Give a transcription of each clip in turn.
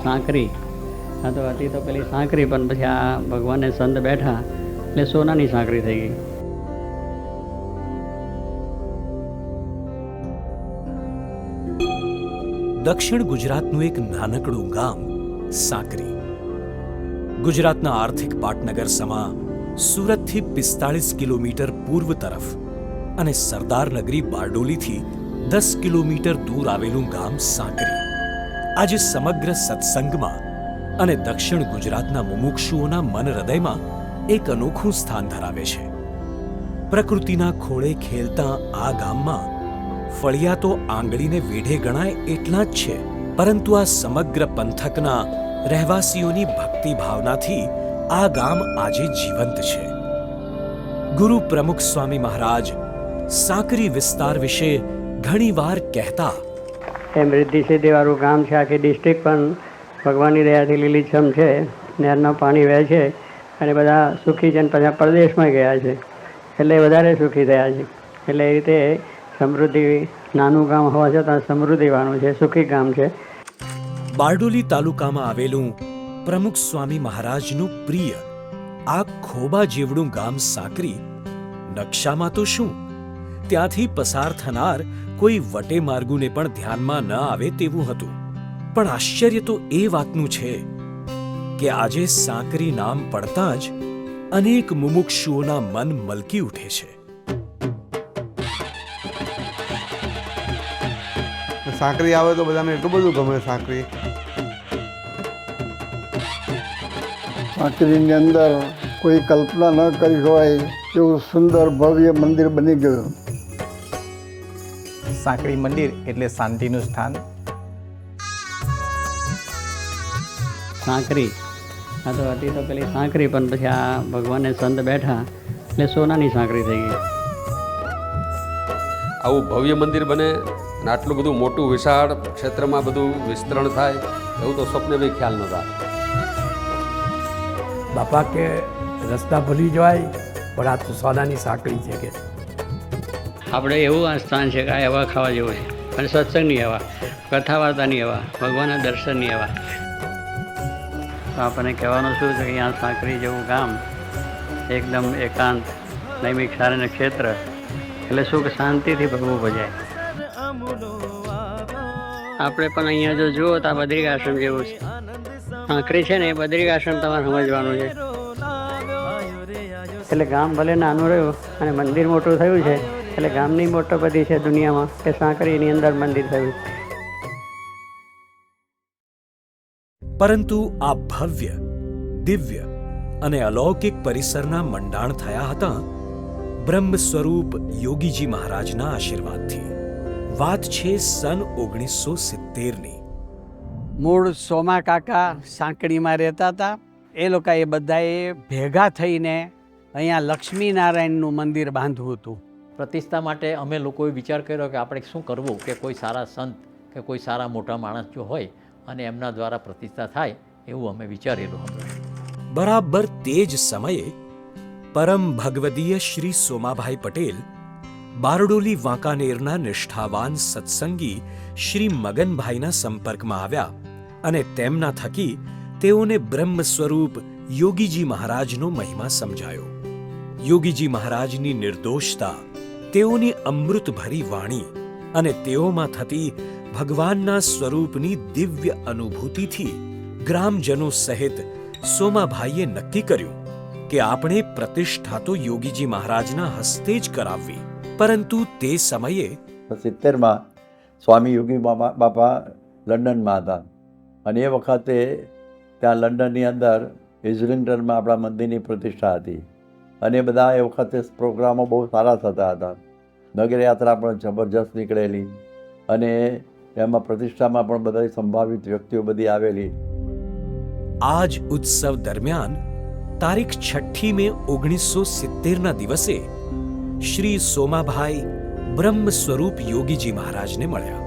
સાંકરી આ તો હતી તો પેલી સાંકરી, પણ પછી આ ભગવાને સંત બેઠા એટલે સોનાની સાંકરી થઈ ગઈ. દક્ષિણ ગુજરાતનું એક નાનકડું ગામ સાંકરી ગુજરાતના આર્થિક પાટનગર સમા સુરતથી 45 કિલોમીટર પૂર્વ તરફ અને સરદારનગરી બારડોલીથી 10 કિલોમીટર દૂર આવેલું ગામ સાંકરી આજે સમગ્ર સત્સંગમાં અને દક્ષિણ ગુજરાતના મુમુક્ષુઓના મન હૃદયમાં એક અનોખું સ્થાન ધરાવે છે. પ્રકૃતિના ખોળે ખેલતા આ ગામમાં ફળિયા તો આંગળીને વેઢે ગણાય એટલા જ છે, પરંતુ આ સમગ્ર પંથકના રહેવાસીઓની ભક્તિ ભાવનાથી આ ગામ આજે જીવંત છે. ગુરુ પ્રમુખ સ્વામી મહારાજ સાંકરી વિસ્તાર વિશે ઘણીવાર કહેતા, એમ રિદ્ધિ સિદ્ધિવાળું ગામ છે. આખી ડિસ્ટ્રિક્ટ પણ ભગવાનની દયાથી લીલીછમ છે, નહેરનું પાણી વહે છે અને બધા સુખી જન બધા પરદેશમાં ગયા છે એટલે વધારે સુખી થયા છે. એટલે એ રીતે સમૃદ્ધિ, નાનું ગામ હોવા છતાં સમૃદ્ધિવાળું છે, સુખી ગામ છે. બારડોલી તાલુકામાં આવેલું પ્રમુખ સ્વામી મહારાજનું પ્રિય આ ખોબા જેવડું ગામ સાંકરી નકશામાં તો શું, ત્યાંથી પસાર થનાર કોઈ વટે માર્ગુને પણ ધ્યાનમાં ન આવે તેવું હતું. પણ આશ્ચર્ય તો એ વાતનું છે કે આજે સાંકરી નામ પડતા જ અનેક મુમુક્ષુઓના મન મલકી ઉઠે છે. સાંકરી આવે તો બધાને એટલું બધું ગમે. સાંકરીની અંદર કોઈ કલ્પના ન કરી હોય એવું સુંદર ભવ્ય મંદિર બની ગયું. સાંકરી મંદિર એટલે શાંતિનું સ્થાન. સાંકરી આ તો હતી તો પેલી સાંકરી, પણ પછી આ ભગવાને સંત બેઠા એટલે સોનાની સાંકરી થઈ ગઈ. આવું ભવ્ય મંદિર બને અને આટલું બધું મોટું વિશાળ ક્ષેત્રમાં બધું વિસ્તરણ થાય એવું તો સ્વપ્ને બી ખ્યાલ નહોતા. બાપા કે રસ્તા ભૂલી જવાય પણ આ તો સોનાની સાંકળી છે કે આપણે એવું આ સ્થાન છે કે આ હવા ખાવા જેવું છે, અને સત્સંગની હવા, કથા વાર્તાની હવા, ભગવાનના દર્શનની હવા. તો આપણને કહેવાનું શું છે કે અહીંયા સાંકરી જેવું ગામ એકદમ એકાંત, નૈમિક સારાને ક્ષેત્ર એટલે સુખ શાંતિથી ભગવું ભજાય. આપણે પણ અહીંયા જો જુઓ તો આ બદ્રિક આશ્રમ જેવું છે. સાંકરી છે ને એ બદ્રિક આશ્રમ તમારે સમજવાનું છે. એટલે ગામ ભલે નાનું રહ્યું અને મંદિર મોટું થયું છે, એટલે ગામની મોટો બધી છે દુનિયામાં કે સાંકરીની અંદર મંદિર થયું. પરંતુ આ ભવ્ય, દિવ્ય અને અલૌકિક પરિસરના મંડાણ થયા હતા બ્રહ્મ સ્વરૂપ યોગીજી મહારાજના આશીર્વાદથી. વાત છે સન 1970ની. મૂળ સોમા કાકા સાંકળીમાં રહેતા હતા. એ લોકો એ બધાએ ભેગા થઈને અહીંયા લક્ષ્મીનારાયણનું મંદિર બાંધવું હતું. પ્રતિષ્ઠા માટે અમે લોકોએ વિચાર કર્યો કે આપણે શું કરવું કે કોઈ સારા સંત કે કોઈ સારા મોટા માણસ જો હોય અને એમના દ્વારા પ્રતિષ્ઠા થાય એવું અમે વિચારેલું હતું. બરાબર તે જ સમયે પરમ ભગવદીય શ્રી સોમાભાઈ પટેલ બારડોલી વાંકાનેરના નિષ્ઠાવાન સત્સંગી શ્રી મગનભાઈના સંપર્કમાં આવ્યા અને તેમના થકી તેઓને બ્રહ્મ સ્વરૂપ યોગીજી મહારાજનો મહિમા સમજાયો. યોગીજી મહારાજની નિર્દોષતા, તેઓની અમૃતભરી વાણી અને તેઓમાં થતી ભગવાનના સ્વરૂપની દિવ્ય અનુભૂતિથી ગ્રામજનો સહિત સોમાભાઈએ નક્કી કર્યું કે આપણે પ્રતિષ્ઠા તો યોગીજી મહારાજના હસ્તે જ કરાવવી. પરંતુ તે સમયે 70માં સ્વામી યોગી બાપા લંડનમાં હતા અને એ વખતે ત્યાં લંડનની અંદર ઇઝલિંગ્ટનમાં આપણા મંદિરની પ્રતિષ્ઠા હતી અને બધા એ વખતે પ્રોગ્રામો બહુ સારા થતા હતા. નગરયાત્રા પણ જબરજસ્ત નીકળેલી અને એમાં પ્રતિષ્ઠામાં પણ બધા સંભવિત વ્યક્તિઓ બધી આવેલી. આ જ ઉત્સવ દરમિયાન તારીખ 6 મે 1970ના દિવસે શ્રી સોમાભાઈ બ્રહ્મ સ્વરૂપ યોગીજી મહારાજને મળ્યા.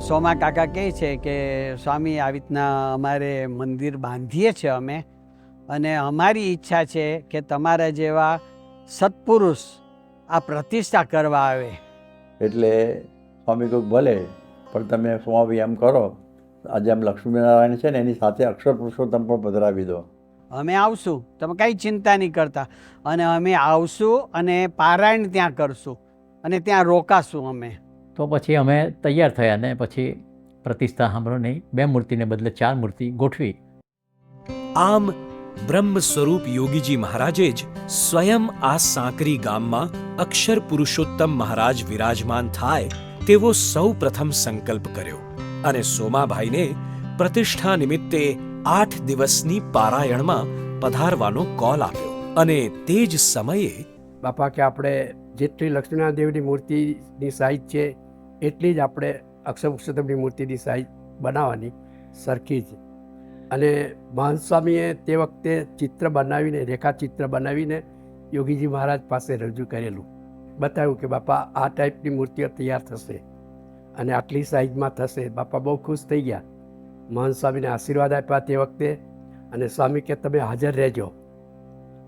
સોમા કાકા કહે છે કે સ્વામી આવી રીતના અમારે મંદિર બાંધીએ છીએ અમે, અને અમારી ઈચ્છા છે કે તમારા જેવા સત્પુરુષ આ પ્રતિષ્ઠા કરવા આવે. એટલે સ્વામી કહ્યું ભલે, પણ તમે સ્વામી એમ કરો આજે આમ લક્ષ્મીનારાયણ છે ને એની સાથે અક્ષર પુરુષોત્તમ પણ પધરાવી દો. અમે આવશું, તમે કંઈ ચિંતા નહીં કરતા. અને અમે આવશું અને પારાયણ ત્યાં કરશું અને ત્યાં રોકાશું અમે. તો પછી અમે તૈયાર થયા ને પછી પ્રતિષ્ઠા સાંભળો નહીં, 2 મૂર્તિને બદલે 4 મૂર્તિ ગોઠવી. આમ બ્રહ્મ સ્વરૂપ યોગીજી મહારાજે જ સ્વયં આ સાંકરી ગામમાં અક્ષર પુરુષોત્તમ મહારાજ વિરાજમાન થાય તેવો સૌ પ્રથમ સંકલ્પ કર્યો અને સોમાભાઈને પ્રતિષ્ઠા નિમિત્તે 8 દિવસની પારાયણમાં પધારવાનો કોલ આપ્યો. અને તે જ સમયે બાપા કે આપણે જેટલી લક્ષ્મીનારાયણ દેવની મૂર્તિની સાઈઝ છે એટલી જ આપણે અક્ષર પુરુષોત્તમની મૂર્તિની સાઈઝ બનાવવાની સરખી જ. અને મહંત સ્વામીએ તે વખતે ચિત્ર બનાવીને, રેખાચિત્ર બનાવીને યોગીજી મહારાજ પાસે રજૂ કરેલું, બતાવ્યું કે બાપા આ ટાઈપની મૂર્તિઓ તૈયાર થશે અને આટલી સાઈઝમાં થશે. બાપા બહુ ખુશ થઈ ગયા. મહંત સ્વામીને આશીર્વાદ આપ્યા તે વખતે અને સ્વામી કે તમે હાજર રહેજો,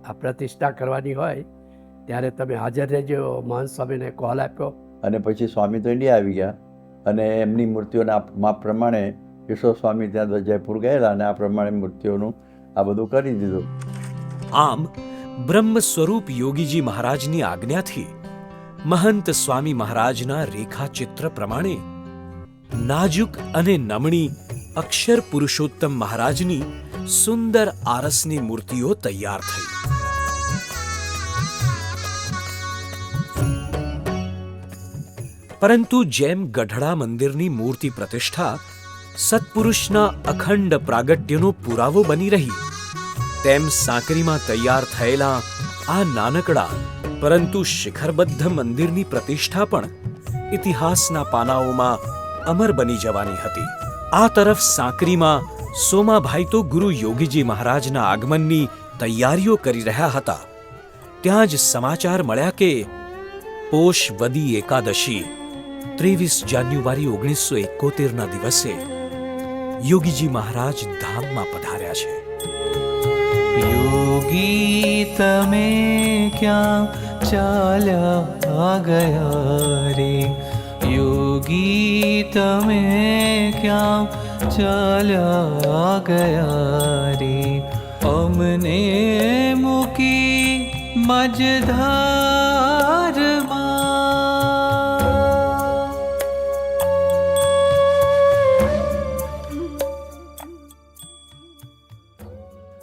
આ પ્રતિષ્ઠા કરવાની હોય ત્યારે તમે હાજર રહેજો. મહંત સ્વામીને કોલ આપ્યો અને પછી સ્વામી તો ઇન્ડિયા આવી ગયા અને એમની મૂર્તિઓના માપ પ્રમાણે યશો સ્વામી ત્યાં જયપુર ગયેલા અને આ પ્રમાણે મૂર્તિઓનું આ બધું કરી દીધું. આમ બ્રહ્મ સ્વરૂપ યોગીજી મહારાજની આજ્ઞાથી મહંત સ્વામી મહારાજના રેખાચિત્ર પ્રમાણે નાજુક અને નમણી અક્ષર પુરુષોત્તમ મહારાજની સુંદર આરસની મૂર્તિઓ તૈયાર થઈ. પરંતુ જેમ ગઢડા મંદિરની મૂર્તિ પ્રતિષ્ઠા સત્પુરુષના અખંડ પ્રાગટ્યનો પુરાવો બની રહી, તેમ સાંકરીમાં તૈયાર થયેલા આ નાનકડા પરંતુ શિખરબદ્ધ મંદિરની પ્રતિષ્ઠા પણ ઇતિહાસના પાનાઓમાં અમર બની જવાની હતી. આ તરફ સાંકરીમાં સોમાભાઈ તો ગુરુ યોગીજી મહારાજના આગમનની તૈયારીઓ કરી રહ્યા હતા. ત્યાં જ સમાચાર મળ્યા કે પોષ વદી એકાદશી 23 જાન્યુઆરી 1971ના દિવસે યોગીજી મહારાજ ધામમાં પધાર્યા છે. યોગી તમે ક્યાં ચાલ્યા ગયા રે, યોગી તમે ક્યાં ચાલ્યા ગયા રે, અમને મૂકી મજધારમાં.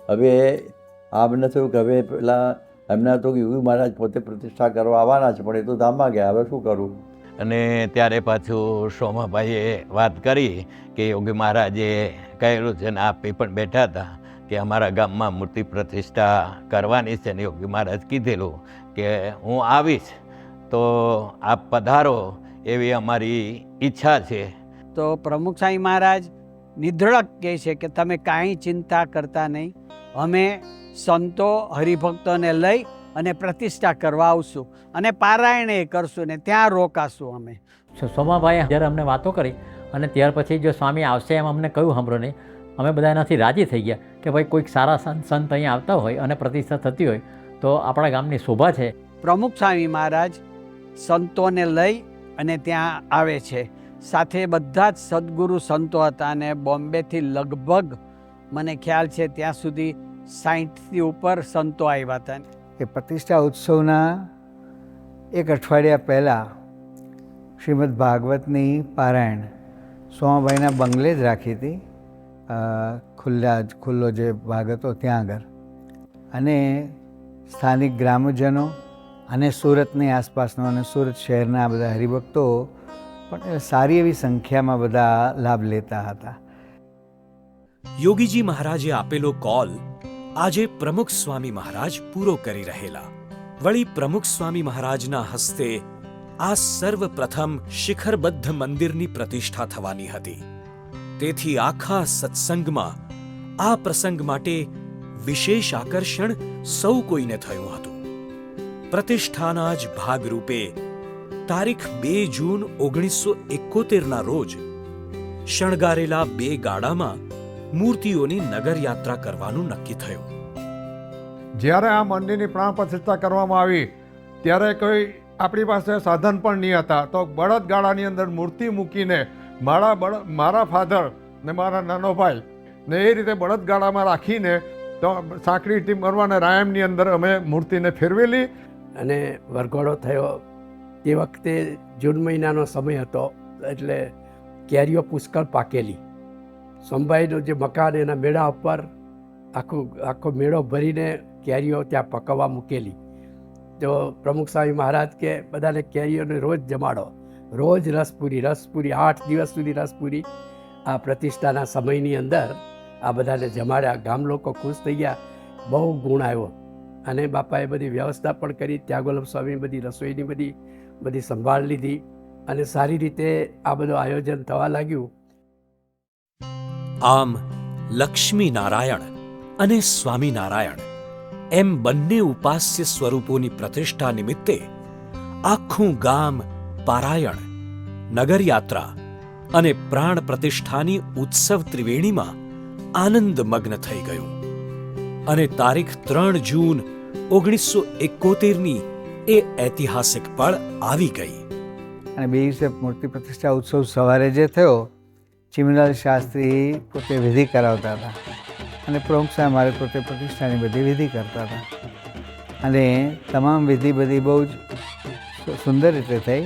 હવે આમ ન થયું કે હવે પેલા એમના તો યોગી મહારાજ પોતે પ્રતિષ્ઠા કરવા આવવાના છે પણ એ તો ધામમાં ગયા, હવે શું કરું? અને ત્યારે પાછું સોમાભાઈએ વાત કરી કે યોગી મહારાજે કહેલું છે ને આપ એ પણ બેઠા હતા કે અમારા ગામમાં મૂર્તિ પ્રતિષ્ઠા કરવાની છે ને યોગી મહારાજ કીધેલું કે હું આવીશ તો આપ પધારો એવી અમારી ઈચ્છા છે. તો પ્રમુખ સ્વામી મહારાજ નિધડક કહે છે કે તમે કાંઈ ચિંતા કરતા નહીં, અમે સંતો હરિભક્તોને લઈ અને પ્રતિષ્ઠા કરવા આવશું અને પારાયણે કરશું ને ત્યાં રોકાશું. અમે સોમાભાઈએ જ્યારે અમને વાતો કરી અને ત્યાર પછી જો સ્વામી આવશે એમ અમને કહ્યું સાંભળો નહીં, અમે બધા એનાથી રાજી થઈ ગયા કે ભાઈ કોઈક સારા સંત અહીંયા આવતા હોય અને પ્રતિષ્ઠા થતી હોય તો આપણા ગામની શોભા છે. પ્રમુખ સ્વામી મહારાજ સંતોને લઈ અને ત્યાં આવે છે. સાથે બધા જ સદગુરુ સંતો હતા અને બોમ્બેથી લગભગ મને ખ્યાલ છે ત્યાં સુધી 60થી ઉપર સંતો આવ્યા હતા. એ પ્રતિષ્ઠા ઉત્સવના એક અઠવાડિયા પહેલાં શ્રીમદ ભાગવતની પારાયણ સોમાભાઈના બંગલે જ રાખી હતી, ખુલ્લો જે ભાગ હતો ત્યાં આગળ. અને સ્થાનિક ગ્રામજનો અને સુરતની આસપાસનો અને સુરત શહેરના બધા હરિભક્તો પણ સારી એવી સંખ્યામાં બધા લાભ લેતા હતા. યોગીજી મહારાજે આપેલો કોલ આજે પ્રમુખ સ્વામી મહારાજ પૂરો કરી રહેલા. વળી પ્રમુખ સ્વામી મહારાજના હસ્તે આ સર્વપ્રથમ શિખરબદ્ધ મંદિરની પ્રતિષ્ઠા થવાની હતી. તેથી આખા સત્સંગમાં આ પ્રસંગ માટે વિશેષ આકર્ષણ સૌ કોઈને થયું હતું. પ્રતિષ્ઠાના જ ભાગરૂપે તારીખ 2 જૂન 1971ના રોજ શણગારેલા 2 ગાડામાં મૂર્તિઓની નગરયાત્રા કરવાનું નક્કી થયું. જ્યારે આ મંદિરની પ્રાણ પ્રતિષ્ઠા કરવામાં આવી ત્યારે કોઈ આપણી પાસે સાધન પણ નહીં હતા, તો બળદગાડાની અંદર મૂર્તિ મૂકીને મારા ફાધર ને મારા નાનો ભાઈ ને એ રીતે બળદગાડામાં રાખીને તો સાંકરી મરવાના રાયમની અંદર અમે મૂર્તિને ફેરવેલી. અને વરઘોડો થયો તે વખતે જૂન મહિનાનો સમય હતો, એટલે કેરીઓ પુષ્કળ પાકેલી. સોમભાઈનું જે મકાન એના મેળા ઉપર આખો મેળો ભરીને કેરીઓ ત્યાં પકવવા મૂકેલી. તો પ્રમુખ સ્વામી મહારાજ કે બધાને કેરીઓને રોજ જમાડો, રોજ રસપુરી 8 દિવસ સુધી રસપુરી. આ પ્રતિષ્ઠાના સમયની અંદર આ બધાને જમાડ્યા. ગામ લોકો ખુશ થઈ ગયા, બહુ ગુણ આવ્યો. અને બાપાએ બધી વ્યવસ્થા પણ કરી. ત્યાગોલમ સ્વામી બધી રસોઈની બધી સંભાળ લીધી અને સારી રીતે આ બધું આયોજન થવા લાગ્યું. આમ લક્ષ્મી નારાયણ અને સ્વામિનારાયણ એમ બંને ઉપાસ્ય સ્વરૂપોની પ્રતિષ્ઠા નિમિત્તે આખું ગામ પારાયણ, નગરયાત્રા અને પ્રાણ પ્રતિષ્ઠાની ઉત્સવ ત્રિવેણીમાં આનંદમગ્ન થઈ ગયું. અને તારીખ 3 જૂન 1971ની એ ઐતિહાસિક પળ આવી ગઈ. અને 2 દિવસે મૂર્તિ પ્રતિષ્ઠા ઉત્સવ સવારે જે થયો, ચિમનલાલ શાસ્ત્રી પોતે વિધિ કરાવતા હતા અને પ્રમુખ સાહેબ મારે પોતે પ્રતિષ્ઠાની બધી વિધિ કરતા હતા. અને તમામ વિધિ બધી બહુ જ સુંદર રીતે થઈ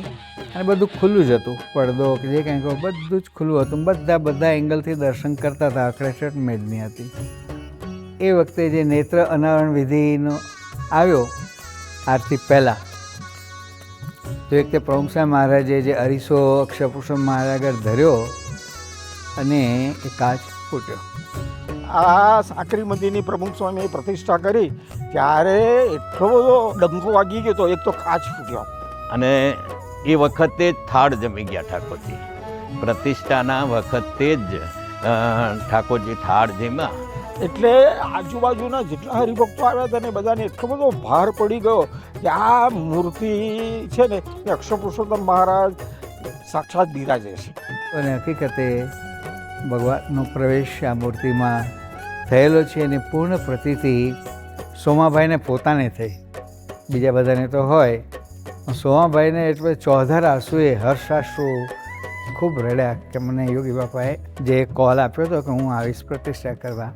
અને બધું ખુલ્લું જ હતું. પડદો કે જે કંઈક બધું જ ખુલ્લું હતું. બધા એંગલથી દર્શન કરતા હતા. અખડાચટ મેદની હતી. એ વખતે જે નેત્ર અનાવરણ વિધિનો આવ્યો આરતી પહેલાં, તો એક તે પ્રમુખ સાહેબ મહારાજે જે અરીસો અક્ષરપુરુષોત્તમ મહારાજ આગળ ધર્યો અને એ કાચ ફૂટ્યો. આ સાંકરી મંદિરની પ્રમુખ સ્વામીએ પ્રતિષ્ઠા કરી ત્યારે એટલો બધો ડંકો વાગી ગયો તો એક તો કાચ ફૂટ્યો. અને એ વખતે જ થાળ જમી ગયા ઠાકોરજી. પ્રતિષ્ઠાના વખતે જ ઠાકોરજી થાળ જમ્યા. એટલે આજુબાજુના જેટલા હરિભક્તો આવ્યા હતા ને બધાને એટલો બધો ભાર પડી ગયો કે આ મૂર્તિ છે ને એ અક્ષરપુરુષોત્તમ મહારાજ સાક્ષાત બિરાજે છે. અને હકીકતે ભગવાનનો પ્રવેશ આ મૂર્તિમાં થયેલો છે એની પૂર્ણ પ્રતીતિ સોમાભાઈને પોતાને થઈ. બીજા બધાને તો હોય. સોમાભાઈને એટલે ચોધર આંસુએ હર્ષાશ્રુ ખૂબ રડ્યા કે મને યોગી બાપાએ જે કોલ આપ્યો હતો કે હું આવીશ પ્રતિષ્ઠા કરવા.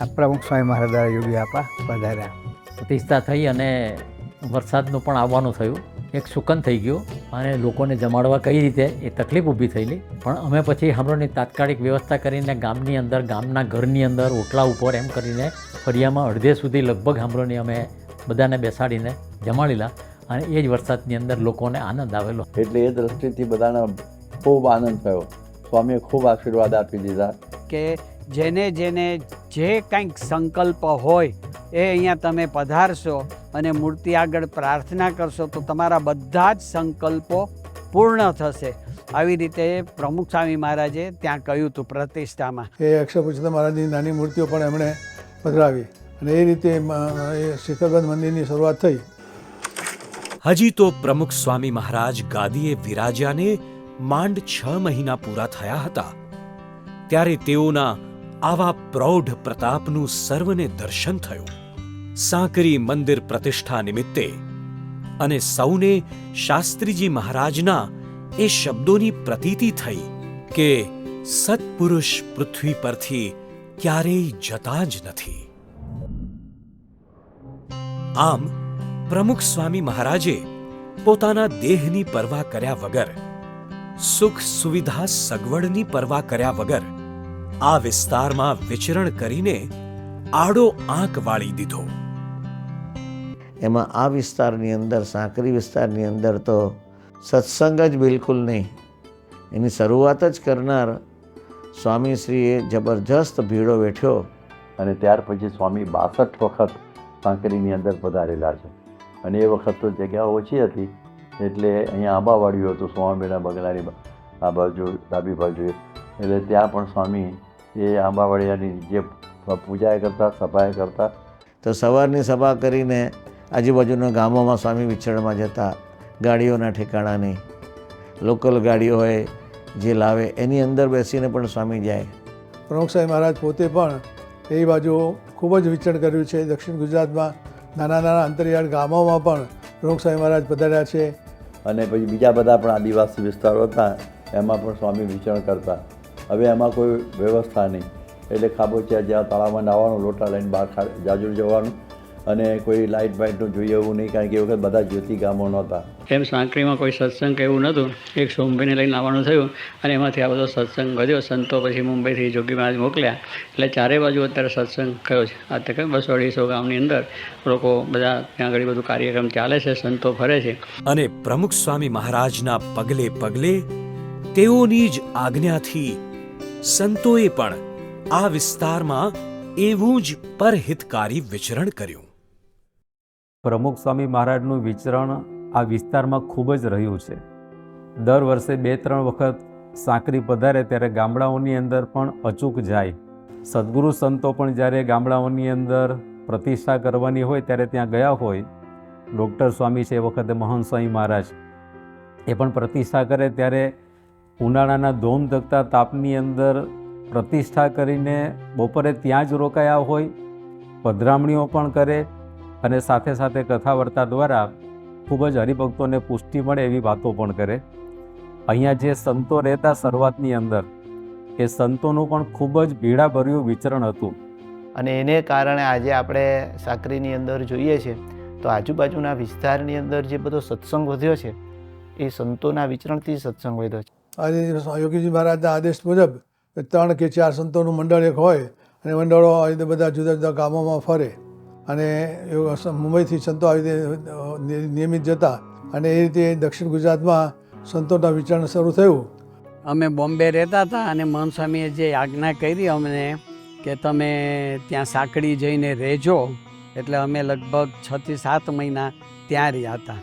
આ પ્રમુખ સ્વામી મહારાજ દ્વારા યોગી બાપા પધાર્યા. પ્રતિષ્ઠા થઈ અને વરસાદનું પણ આવવાનું થયું. એક સુકન થઈ ગયું અને લોકોને જમાડવા કઈ રીતે એ તકલીફ ઊભી થયેલી. પણ અમે પછી હમણાંની તાત્કાલિક વ્યવસ્થા કરીને ગામની અંદર, ગામના ઘરની અંદર, ઓટલા ઉપર એમ કરીને ફળિયામાં અડધે સુધી લગભગ હમણાંની અમે બધાને બેસાડીને જમાડેલા. અને એ જ વરસાદની અંદર લોકોને આનંદ આવેલો. એટલે એ દ્રષ્ટિથી બધાને ખૂબ આનંદ થયો. સ્વામીએ ખૂબ આશીર્વાદ આપી દીધા કે જેને જે કંઈક સંકલ્પ હોય એ અહીંયા તમે પધારશો અને મૂર્તિ આગળ પ્રાર્થના કરશો તો તમારા બધા જ સંકલ્પો પૂર્ણ થશે. આવી રીતે પ્રમુખ સ્વામી મહારાજે ત્યાં કહ્યું હતું પ્રતિષ્ઠામાં. એ અક્ષરપુરુષોત્તમ મહારાજની નાની મૂર્તિઓ પણ એમણે પધરાવી અને એ રીતે એ શિખરબંધ મંદિરની શરૂઆત થઈ. હજી તો પ્રમુખ સ્વામી મહારાજ ગાદીએ વિરાજ્યાને માંડ 6 મહિના પૂરા થયા હતા ત્યારે તેઓના આવા પ્રૌઢ પ્રતાપનું સર્વને દર્શન થયું. સાંકરી મંદિર પ્રતિષ્ઠા નિમિત્તે અને સૌને શાસ્ત્રીજી મહારાજના એ શબ્દોની પ્રતીતિ થઈ કે સત્પુરુષ પૃથ્વી પરથી ક્યારેય જતા જ નથી. આમ પ્રમુખ સ્વામી મહારાજે પોતાના દેહની પરવા કર્યા વગર, સુખ સુવિધા સગવડની પરવા કર્યા વગર આ વિસ્તારમાં વિચરણ કરીને આડો આંક વાળી દીધો. એમાં આ વિસ્તારની અંદર, સાંકરી વિસ્તારની અંદર તો સત્સંગ જ બિલકુલ નહીં. એની શરૂઆત જ કરનાર સ્વામીશ્રીએ જબરજસ્ત ભીડો વેઠ્યો. અને ત્યાર પછી સ્વામી 62 વખત સાંકરીની અંદર પધારેલા છે. અને એ વખત તો જગ્યા ઓછી હતી એટલે અહીંયા આંબાવાડિયું હતું સ્વામીના બંગલાની આ બાજુ ડાબી બાજુએ. એટલે ત્યાં પણ સ્વામી એ આંબાવાડિયાની જે પૂજા કરતા, સભાએ કરતા. તો સવારની સભા કરીને આજુબાજુના ગામોમાં સ્વામી વિચરણમાં જતા. ગાડીઓના ઠેકાણા નહીં. લોકલ ગાડીઓ હોય જે લાવે એની અંદર બેસીને પણ સ્વામી જાય. પ્રમુખ સ્વામી મહારાજ પોતે પણ એ બાજુ ખૂબ જ વિચરણ કર્યું છે. દક્ષિણ ગુજરાતમાં નાના અંતરિયાળ ગામોમાં પણ પ્રમુખ સ્વામી મહારાજ પધાર્યા છે. અને પછી બીજા બધા પણ આદિવાસી વિસ્તારો હતા એમાં પણ સ્વામી વિચરણ કરતા. હવે એમાં કોઈ વ્યવસ્થા નહીં, એટલે ખાબોચિયા જ્યાં તળાવમાં નાહવાનું, લોટા લઈને બહાર જાજુ જવાનું, અને કોઈ લાઇટ બાઇટનું જોઈએ એવું નહીં, કારણ કે એ વખત બધા જ્યોતિ ગામો નહોતા. એમ સાંકળીમાં કોઈ સત્સંગ કે એવું નહોતું. એક સોમભાઈને લઈને આવવાનું થયું અને એમાંથી આ બધો સત્સંગ વધ્યો. સંતો પછી મુંબઈથી જોગી મહારાજ મોકલ્યા, એટલે ચારે બાજુ અત્યારે સત્સંગ થયો છે. આ તકે 200-250 ગામની અંદર લોકો બધા ત્યાં આગળ બધું કાર્યક્રમ ચાલે છે, સંતો ફરે છે. અને પ્રમુખ સ્વામી મહારાજના પગલે પગલે તેઓની જ આજ્ઞાથી સંતોએ પણ આ વિસ્તારમાં એવું જ પરહિતકારી વિચરણ કર્યું. પ્રમુખ સ્વામી મહારાજનું વિચરણ આ વિસ્તારમાં ખૂબ જ રહ્યું છે. દર વર્ષે 2-3 વખત સાંકરી પધારે ત્યારે ગામડાઓની અંદર પણ અચૂક જાય. સદગુરુ સંતો પણ જ્યારે ગામડાઓની અંદર પ્રતિષ્ઠા કરવાની હોય ત્યારે ત્યાં ગયા હોય. ડૉક્ટર સ્વામી છે, એ વખતે મહંત સ્વામી મહારાજ, એ પણ પ્રતિષ્ઠા કરે ત્યારે ઉનાળાના ધોમ ધકતા તાપની અંદર પ્રતિષ્ઠા કરીને બપોરે ત્યાં જ રોકાયા હોય, પધરામણીઓ પણ કરે અને સાથે સાથે કથા વાર્તા દ્વારા ખૂબ જ હરિભક્તોને પુષ્ટિ મળે એવી વાતો પણ કરે. અહીંયા જે સંતો રહેતા શરૂઆતની અંદર, એ સંતોનું પણ ખૂબ જ ભીડાભર્યું વિચરણ હતું. અને એને કારણે આજે આપણે સાંકરીની અંદર જોઈએ છે તો આજુબાજુના વિસ્તારની અંદર જે બધો સત્સંગ વધ્યો છે એ સંતોના વિચરણથી સત્સંગ વધ્યો છે. આજે યોગીજી મહારાજના આદેશ મુજબ 3 કે 4 સંતોનું મંડળ એક હોય અને મંડળો આવી રીતે બધા જુદા જુદા ગામોમાં ફરે અને મુંબઈથી સંતો આવી રીતે નિયમિત જતા અને એ રીતે દક્ષિણ ગુજરાતમાં સંતોના વિચરણ શરૂ થયું. અમે બોમ્બે રહેતા હતા અને મહંત સ્વામીએ જે આજ્ઞા કરી અમને કે તમે ત્યાં સાંકળી જઈને રહેજો, એટલે અમે લગભગ 6 થી 7 મહિના ત્યાં રહ્યા હતા.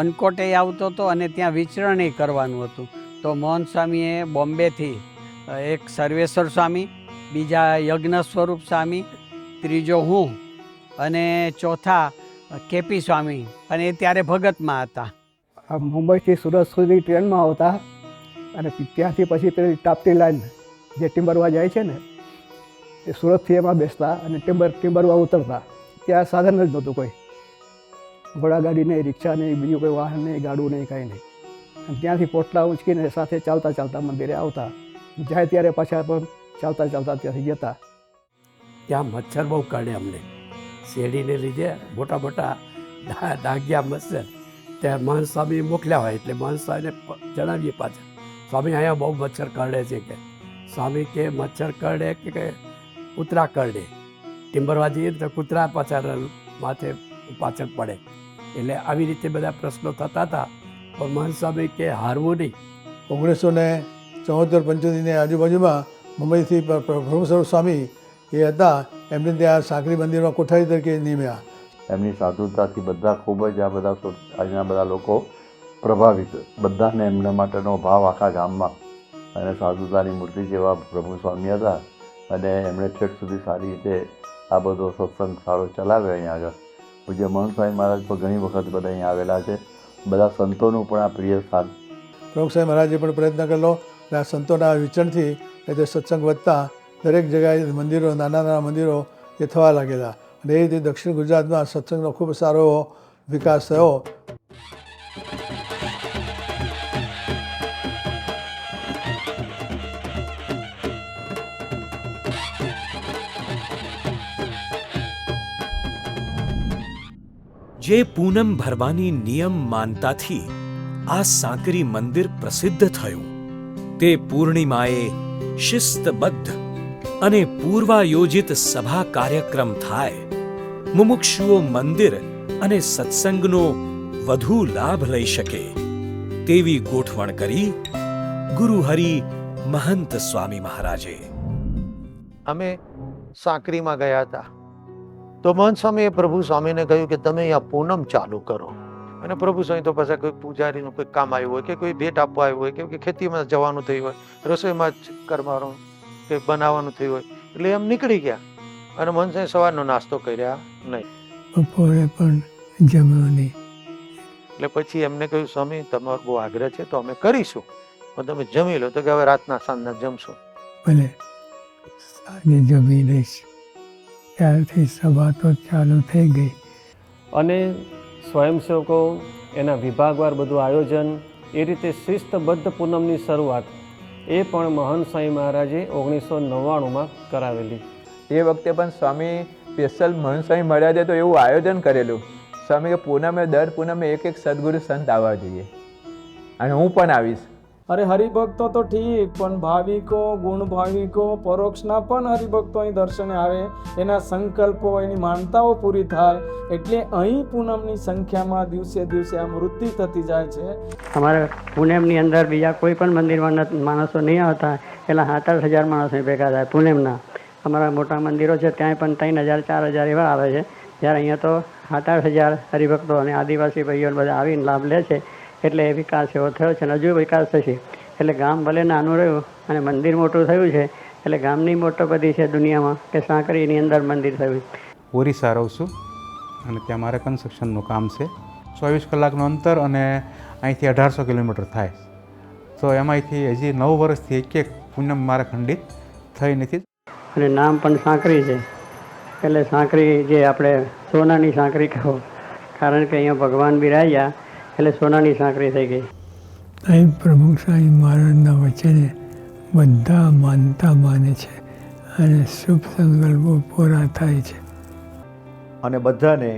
અનકોટે આવતો હતો અને ત્યાં વિચરણે કરવાનું હતું. તો મહંત સ્વામીએ બોમ્બેથી એક સર્વેશ્વર સ્વામી, બીજા યજ્ઞ સ્વરૂપ સ્વામી, ત્રીજો હું અને ચોથા કેપી સ્વામી, અને એ ત્યારે ભગતમાં હતા. મુંબઈથી સુરત સુધી ટ્રેનમાં આવતા અને ત્યાંથી પછી પેલી ટાપટી લાઈન જે ટિમ્બરવા જાય છે ને, એ સુરતથી એમાં બેસતા અને ટિમ્બરવા ઉતરતા. ત્યાં સાધન જ નહોતું કોઈ, ઘોડાગાડી નહીં, રિક્ષા નહીં, બીજું કોઈ વાહન નહીં, ગાડું નહીં, કાંઈ નહીં. અને ત્યાંથી પોટલા ઉંચકીને સાથે ચાલતા ચાલતા મંદિરે આવતા. જાય ત્યારે પાછા પણ ચાલતા ચાલતા ત્યાંથી જતા. ત્યાં મચ્છર બહુ કાઢે અમને, શેરડીને લીધે મોટા મોટા ડાઘિયા મચ્છર. ત્યાં મહંત સ્વામી મોકલ્યા હોય એટલે મહંત સ્વામીને જણાવીએ પાછા, સ્વામી અહીંયા બહુ મચ્છર કરડે છે કે. સ્વામી કે મચ્છર કરડે કે કૂતરા કરડે. ટિમ્બરવા જઈએ તો કૂતરા પાછળ માથે પાછળ પડે. એટલે આવી રીતે બધા પ્રશ્નો થતા હતા. પણ મહંત સ્વામી કે હારવું નહીં. 1974-75ની આજુબાજુમાં મુંબઈથી પ્રભુસ્વરૂપ સ્વામી એ હતા, એમને ત્યાં સાંકરી મંદિરમાં કોઠારી તરીકે નિમ્યા. એમની સાધુતાથી બધા ખૂબ જ આ બધા આજના બધા લોકો પ્રભાવિત, બધાને એમના માટેનો ભાવ આખા ગામમાં, અને સાધુતાની મૂર્તિ જેવા પ્રભુ સ્વામી હતા. અને એમણે છેક સુધી સારી રીતે આ બધો સત્સંગ સારો ચલાવ્યો. અહીંયા આગળ પૂજ્ય મહંત સ્વામી મહારાજ પણ ઘણી વખત બધા અહીંયા આવેલા છે. બધા સંતોનું પણ આ પ્રિય સ્થાન. પ્રમુખ સ્વામી મહારાજે પણ પ્રયત્ન કરેલો અને આ સંતોના વિચરણથી એટલે સત્સંગ વધતા દરેક જગ્યાએ મંદિરો, નાના નાના મંદિરો એ થવા લાગેલા. અને એ રીતે દક્ષિણ ગુજરાતમાં સત્સંગનો ખૂબ સારો એવો વિકાસ થયો. જે પૂનમ ભરવાની નિયમ માનતાથી આ સાંકરી મંદિર પ્રસિદ્ધ થયું, તે પૂર્ણિમાએ શિસ્તબદ્ધ અને પૂર્વાયોજિત સભા કાર્યક્રમ થાય, મુમુક્ષુઓ મંદિર અને સત્સંગનો વધુ લાભ લઈ શકે તેવી ગોઠવણ કરી ગુરુહરિ મહંત સ્વામી મહારાજે. અમે સાંકરીમાં ગયા હતા તો મહંત સ્વામીએ પ્રભુ સ્વામીને કહ્યું કે તમે અહીંયા પૂનમ ચાલુ કરો. અને પ્રભુ સ્વામી તો પાછા કોઈ પૂજારીનું કોઈ કામ આવ્યું હોય કે કોઈ ભેટ આપવા આવ્યું હોય કે ખેતીમાં જવાનું થયું હોય, રસોઈમાં જ કરવાનું કે બનાવવાનું થયું હોય, એટલે એમ નીકળી ગયા. અને મહંત સ્વામી સવારનો નાસ્તો કર્યા નહીં, બપોરે પણ જમ્યો નહીં. એટલે પછી એમને કહ્યું સ્વામી તમારો બહુ આગ્રહ છે તો અમે કરીશું, પણ તમે જમી લો. તો કે હવે રાતના સાંજના જમશો. ભલે સાંજે જમી લઈશ. ત્યારથી સભા તો ચાલુ થઈ ગઈ. અને સ્વયંસેવકો એના વિભાગવાર બધું આયોજન, એ રીતે શિસ્તબદ્ધ પૂનમની શરૂઆત એ પણ મહંત સ્વામી મહારાજે 1999માં કરાવેલી. એ વખતે પણ સ્વામી સ્પેશિયલ મહંત સ્વામી મળ્યા છે તો એવું આયોજન કરેલું સ્વામી કે પૂનમે દર પૂનમે એક સદગુરુ સંત આવવા જોઈએ અને હું પણ આવીશ. અરે હરિભક્તો તો ઠીક, પણ ભાવિકો, ગુણ ભાવિકો, પરોક્ષના પણ હરિભક્તો અહીં દર્શને આવે, એના સંકલ્પો, એની માનતાઓ પૂરી થાય, એટલે અહીં પૂનમની સંખ્યામાં દિવસે દિવસે આ વૃદ્ધિ થતી જાય છે. અમારે પૂનમની અંદર બીજા કોઈ પણ મંદિરમાં માણસો નહીં આવતા, એટલે 7-8 હજાર માણસો ભેગા થાય પૂનમના. અમારા મોટા મંદિરો છે ત્યાં પણ 3,000-4,000 એવા આવે છે, જ્યારે અહીંયા તો 7-8 હજાર હરિભક્તો અને આદિવાસી ભાઈઓ બધા આવીને લાભ લે છે. એટલે એ વિકાસ એવો થયો છે અને હજુ વિકાસ થશે. એટલે ગામ ભલે નાનું રહ્યું અને મંદિર મોટું થયું છે, એટલે ગામની મોટો બધી છે દુનિયામાં કે સાંકરીની અંદર મંદિર થયું. ઓરિસ્સા રહું છું અને ત્યાં મારે કન્સ્ટ્રક્શનનું કામ છે. 24 કલાકનું અંતર અને અહીંથી 1800 કિલોમીટર થાય. તો એમાંથી હજી 9 વર્ષથી એક પૂનમ મારે ખંડિત થઈ નથી. અને નામ પણ સાંકરી છે, એટલે સાંકરી જે આપણે સોનાની સાંકરી કહો, કારણ કે અહીંયા ભગવાન બિરાજ્યા એટલે સોનાની સાંકરી થઈ ગઈ. અહીં પ્રમુખ સ્વામી મહારાજના વચને બધા માનતા માને છે અને શુભ સંકલ્પો પૂરા થાય છે. અને બધાને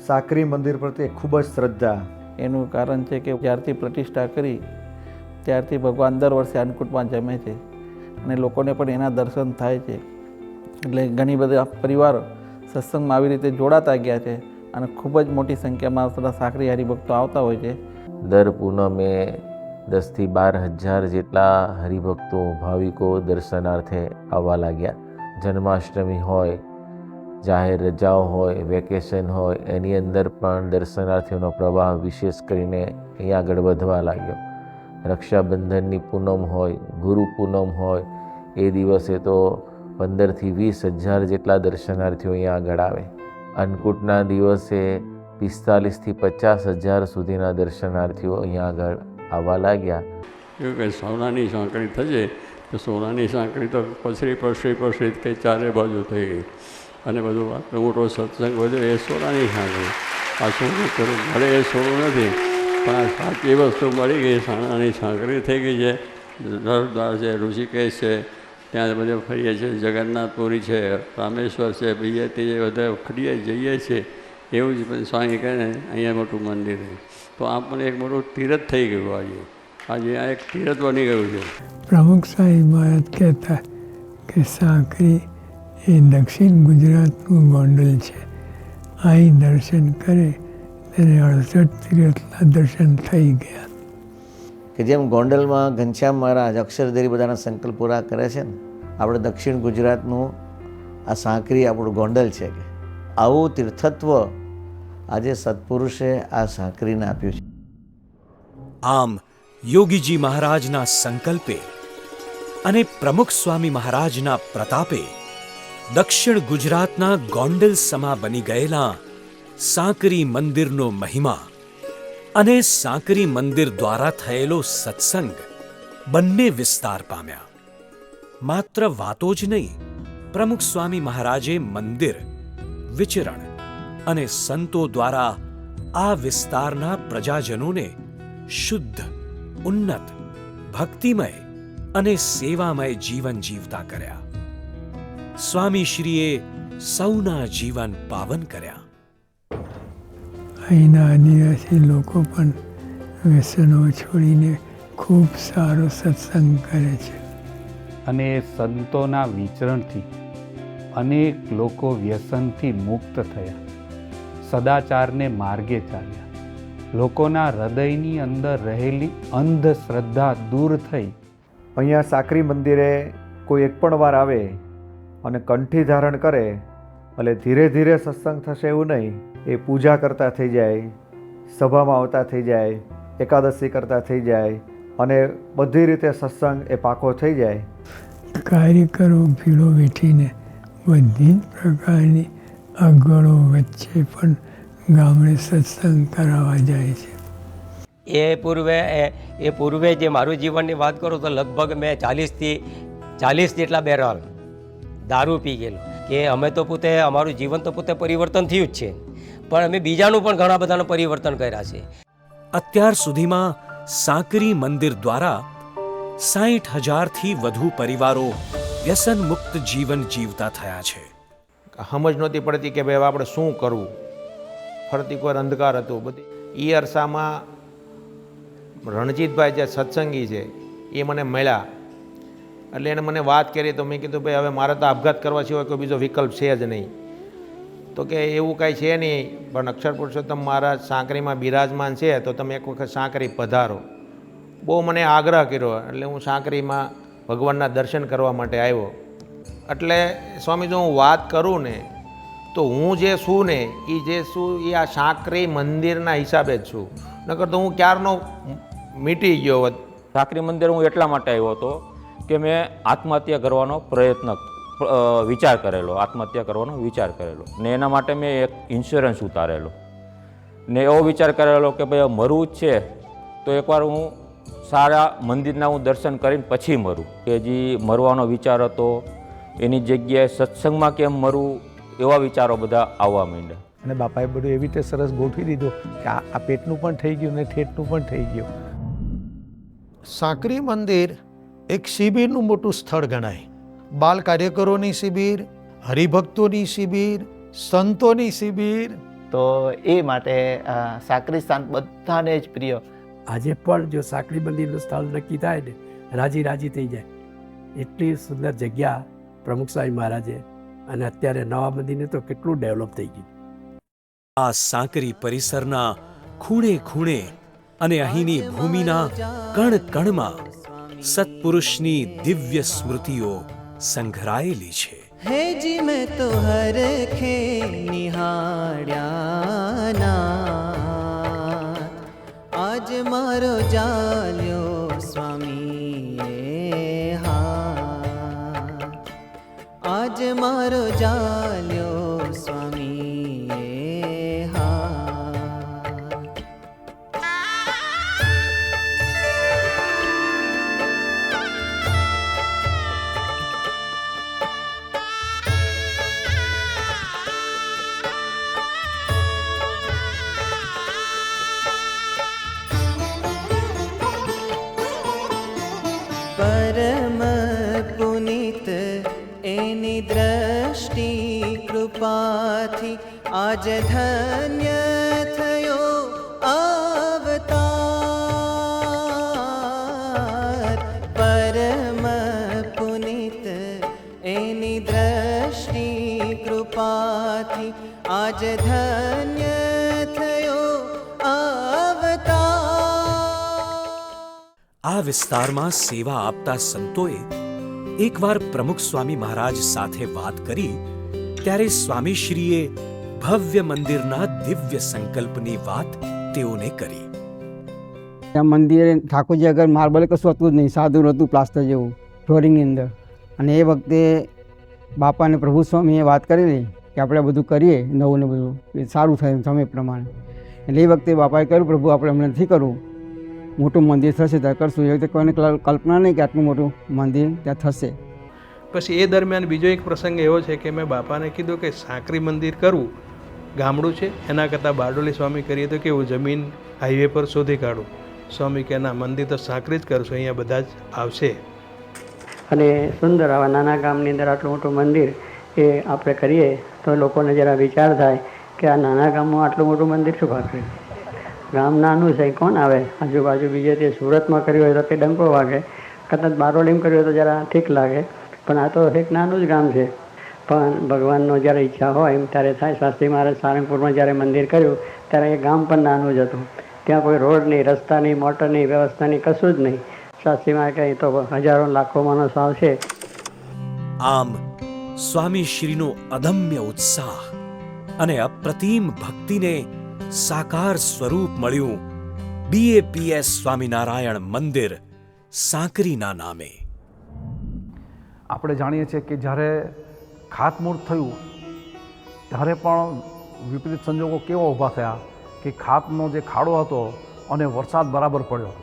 સાકરી મંદિર પ્રત્યે ખૂબ જ શ્રદ્ધા. એનું કારણ છે કે જ્યારથી પ્રતિષ્ઠા કરી ત્યારથી ભગવાન દર વર્ષે અન્નકૂટમાં જમે છે અને લોકોને પણ એના દર્શન થાય છે. એટલે ઘણી બધા પરિવાર સત્સંગમાં આવી રીતે જોડાતા ગયા છે અને ખૂબ જ મોટી સંખ્યામાં બધા સાકરી હરિભક્તો આવતા હોય છે. દર પૂનમે 10,000 થી 12,000 જેટલા હરિભક્તો ભાવિકો દર્શનાર્થે આવવા લાગ્યા. જન્માષ્ટમી હોય, જાહેર રજાઓ હોય, વેકેશન હોય, એની અંદર પણ દર્શનાર્થીઓનો પ્રવાહ વિશેષ કરીને અહીંયા આગળ વધવા લાગ્યો. રક્ષાબંધનની પૂનમ હોય, ગુરુ પૂનમ હોય, એ દિવસે તો 15,000 થી 20,000 જેટલા દર્શનાર્થીઓ અહીંયા આગળ આવે. અન્નકૂટના દિવસે 45,000 થી 50,000 સુધીના દર્શનાર્થીઓ અહીંયા આગળ આવવા લાગ્યા. એવું કે સોનાની સાંકળી થશે તો સોનાની સાંકળી તો પસરી કંઈ ચારે બાજુ થઈ ગઈ અને બધું આટલો મોટો સત્સંગ બધો એ સોનાની સાંકળી. આ સોનું ખરું મળે એ સોનું નથી, પણ આ સાચી વસ્તુ મળી ગઈ, સોનાની સાંકળી થઈ ગઈ છે. હરિદ્વાર છે, ઋષિકેશ છે, ત્યાં બધે ફરીએ છીએ, જગન્નાથપુરી છે, રામેશ્વર છે, બીજે ત્રીજે બધા ફરીએ જઈએ છીએ. એવું જ સ્વામી કહે ને અહીંયા મોટું મંદિર છે, તો આ પણ એક મોટું તીરથ થઈ ગયું. આજે આ એક તીરથ બની ગયું છે. પ્રમુખ સ્વામી મહારાજ કહેતા કે સાંકરી એ દક્ષિણ ગુજરાતનું ગોંડલ છે. અહીં દર્શન કરે તેને 68 તીર્થના દર્શન થઈ ગયા. કે જેમ ગોંડલમાં ઘનશ્યામ મહારાજ અક્ષરધારી બધાના સંકલ્પ પૂરા કરે છે ને, આપણે દક્ષિણ ગુજરાતનું આ સાંકરી આપણું ગોંડલ છે. કે આવું તીર્થત્વ આજે સત્પુરુષે આ સાંકરીને આપ્યું છે. આમ યોગીજી મહારાજના સંકલ્પે અને પ્રમુખ સ્વામી મહારાજના પ્રતાપે દક્ષિણ ગુજરાતના ગોંડલ સમા બની ગયેલા સાંકરી મંદિરનો મહિમા અને સાંકરી મંદિર દ્વારા થયેલો સત્સંગ બંને વિસ્તાર પામ્યા. માત્ર વાતો જ નહીં, પ્રમુખ સ્વામી મહારાજે મંદિર, વિચરણ અને સંતો દ્વારા આ વિસ્તારના પ્રજાજનોને શુદ્ધ, ઉન્નત, ભક્તિમય અને સેવામય જીવન જીવતા કર્યા. સ્વામીશ્રીએ સૌના જીવન પાવન કર્યા. અહીંના આદિવાસી લોકો પણ વ્યસનો છોડીને ખૂબ સારો સત્સંગ કરે છે. અને સંતોના વિચરણથી અનેક લોકો વ્યસનથી મુક્ત થયા, સદાચારને માર્ગે ચાલ્યા. લોકોના હૃદયની અંદર રહેલી અંધશ્રદ્ધા દૂર થઈ. અહીંયા સાકરી મંદિરે કોઈ એક પણ વાર આવે અને કંઠી ધારણ કરે એટલે ધીરે ધીરે સત્સંગ થશે એવું નહીં. એ પૂજા કરતા થઈ જાય, સભામાં આવતા થઈ જાય, એકાદશી કરતા થઈ જાય અને બધી રીતે સત્સંગ એ પાકો થઈ જાય. કાર્યકરો ભીડો વેઠીને બધી જ પ્રકારની અગવડો વચ્ચે પણ ગામડે સત્સંગ કરાવવા જાય છે. એ પૂર્વે જે મારું જીવનની વાત કરું તો લગભગ મેં 40 જેટલા બેરલ દારૂ પી ગયેલું. કે અમે તો પોતે અમારું જીવન તો પોતે પરિવર્તન થયું જ છે, પણ અમે બીજાનું પણ ઘણા બધાનું પરિવર્તન કર્યા છે. અત્યાર સુધીમાં સાંકરી મંદિર દ્વારા 60,000થી વધુ પરિવારો વ્યસન મુક્ત જીવન જીવતા થયા છે. સમજ નહોતી પડતી કે ભાઈ હવે આપણે શું કરવું. ફરતી કોઈ અંધકાર હતું બધી. એ અરસામાં રણજીતભાઈ જે સત્સંગી છે એ મને મળ્યા. એટલે એને મને વાત કરી તો મેં કીધું ભાઈ હવે મારે તો આપઘાત કરવા સિવાય કોઈ બીજો વિકલ્પ છે જ નહીં. તો કે એવું કાંઈ છે નહીં, પણ અક્ષર પુરુષોત્તમ મહારાજ સાંકરીમાં બિરાજમાન છે તો તમે એક વખત સાંકરી પધારો. બહુ મને આગ્રહ કર્યો. એટલે હું સાંકરીમાં ભગવાનના દર્શન કરવા માટે આવ્યો. એટલે સ્વામી જો હું વાત કરું ને તો હું જે છું ને એ જે છું એ આ સાંકરી મંદિરના હિસાબે જ છું. નકર તો હું ક્યારનો મીટી ગયો હોત. સાંકરી મંદિર હું એટલા માટે આવ્યો હતો કે મેં આત્મહત્યા કરવાનો વિચાર કરેલો, આત્મહત્યા કરવાનો વિચાર કરેલો ને એના માટે મેં એક ઇન્સ્યોરન્સ ઉતારેલો ને એવો વિચાર કરેલો કે ભાઈ મરવું જ છે તો એકવાર હું સારા મંદિરના હું દર્શન કરીને પછી મરું. કે જે મરવાનો વિચાર હતો એની જગ્યાએ સત્સંગમાં કેમ મરવું એવા વિચારો બધા આવવા માંડ્યા. અને બાપાએ બધું એવી રીતે સરસ ગોઠવી દીધું કે આ પેટનું પણ થઈ ગયું ને ઠેઠનું પણ થઈ ગયું. સાંકરી મંદિર એક શિબિરનું મોટું સ્થળ ગણાય. બાલ કાર્યકરોની શિબિર, હરિભક્તોની શિબિર, સંતોની શિબિર. તો એ માટે સાંકરી સ્થાન બધાને જ પ્રિય. આજે પણ જો સાંકરી મંદિરનું સ્થળ નક્કી થાય ને રાજી રાજી થઈ જાય. એટલી સુંદર જગ્યા પ્રમુખ સ્વામી મહારાજે, અને અત્યારે નવા મંદિરને તો કેટલું ડેવલપ થઈ ગયું. આ સાંકરી પરિસરના ખૂણે ખૂણે અને અહીંની ભૂમિના કણ કણમાં સત્પુરુષની દિવ્ય સ્મૃતિઓ સંઘરાયેલી છે. હે જી મેં તો હરખે નિહાળ્યાના આજ મારો જાલ્યો સ્વામીએ હાથ, આજ મારો જાલ્યો સ્વામીએ હાથ. પરમ પુનિત એની દ્રષ્ટિ કૃપાથી આજ ધન્ય થયો અવતાર. પરમ પુનિત એની દ્રષ્ટિ કૃપાથી આજ ધન્ય થયો અવતાર. આ વિસ્તારમાં સેવા આપતા સંતોએ એકવાર પ્રમુખ સ્વામી મહારાજ સાથે વાત કરી ત્યારે સ્વામીશ્રીએ ભવ્ય મંદિરના દિવ્ય સંકલ્પની વાત તેઓને કરી. ત્યાં મંદિરે ઠાકોરજી આગળ માર્બલ કશું હતું જ નહીં, સાદું હતું પ્લાસ્ટર જેવું ફ્લોરિંગની અંદર. અને એ વખતે બાપા અને પ્રભુ સ્વામીએ વાત કરેલી કે આપણે બધું કરીએ નવું ને બધું એ સારું થાય સમય પ્રમાણે. એટલે એ વખતે બાપાએ કહ્યું પ્રભુ આપણે હમણાં નથી કરવું, મોટું મંદિર થશે ત્યાં કરશું. એ વખતે કોઈને કલ્પના નહીં કે આટલું મોટું મંદિર ત્યાં થશે. પછી એ દરમિયાન બીજો એક પ્રસંગ એવો છે કે મેં બાપાને કીધું કે સાંકરી મંદિર કરવું, ગામડું છે એના કરતાં બારડોલી સ્વામી કરીએ તો કેવું જમીન હાઈવે પર શોધી કાઢું. સ્વામી કે ના, મંદિર તો સાંકરી જ કરશું, અહીંયા બધા જ આવશે. અને સુંદર આવા નાના ગામની અંદર આટલું મોટું મંદિર એ આપણે કરીએ તો લોકોને જરા વિચાર થાય કે આ નાના ગામમાં આટલું મોટું મંદિર શું ભાગે. ગામ નાનું છે, કોણ આવે આજુબાજુ. બીજે તે સુરતમાં કર્યું હોય તો તે ડંકો વાગે, કદાચ બારોલીમાં કર્યું હોય તો જરા ઠીક લાગે, પણ આ તો એક નાનું જ ગામ છે. પણ ભગવાનનો જ્યારે ઈચ્છા હોય એમ ત્યારે થાય. શાસ્ત્રી મહારાજ સારંગપુરમાં જ્યારે મંદિર કર્યું ત્યારે એ ગામ પણ નાનું જ હતું. ત્યાં કોઈ રોડ નહીં, રસ્તા નહીં, મોટરની વ્યવસ્થા નહીં, કશું જ નહીં. શાસ્ત્રી મહારાજ કહે તો હજારો લાખો માણસો આવશે. આમ સ્વામીશ્રીનો અદમ્ય ઉત્સાહ અને અપ્રતિમ ભક્તિને સાકાર સ્વરૂપ મળ્યું BAPS સ્વામિનારાયણ મંદિર સાંકરીના નામે. આપણે જાણીએ છીએ કે જ્યારે ખાતમુહૂર્ત થયું ત્યારે પણ વિપરીત સંજોગો કેવા ઊભા થયા કે ખાતનો જે ખાડો હતો અને વરસાદ બરાબર પડ્યો.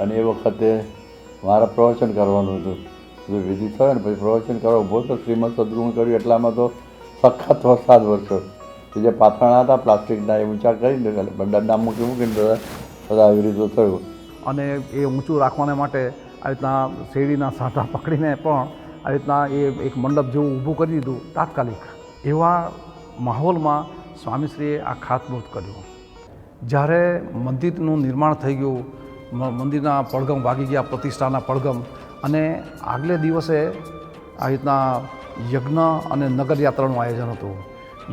અને એ વખતે મારે પ્રવચન કરવાનું હતું. જો વિધિ થયો ને પછી પ્રવચન કરવા ઊભો તો શ્રીમદ સદગુણ કર્યું એટલામાં તો સખત વરસાદ વરસ્યો. જે પાથરણા હતા પ્લાસ્ટિકના એ ઊંચા કરીને દંડા મૂકીને બધા આવી રીતે થયું. અને એ ઊંચું રાખવાને માટે આવી રીતના શેરડીના સાંઠા પકડીને પણ આવી રીતના એ એક મંડપ જેવું ઊભું કરી દીધું તાત્કાલિક. એવા માહોલમાં સ્વામીશ્રીએ આ ખાતમુહૂર્ત કર્યું. જ્યારે મંદિરનું નિર્માણ થઈ ગયું, મંદિરના પડઘમ વાગી ગયા, પ્રતિષ્ઠાના પડઘમ, અને આગલે દિવસે આ રીતના યજ્ઞ અને નગરયાત્રાનું આયોજન હતું.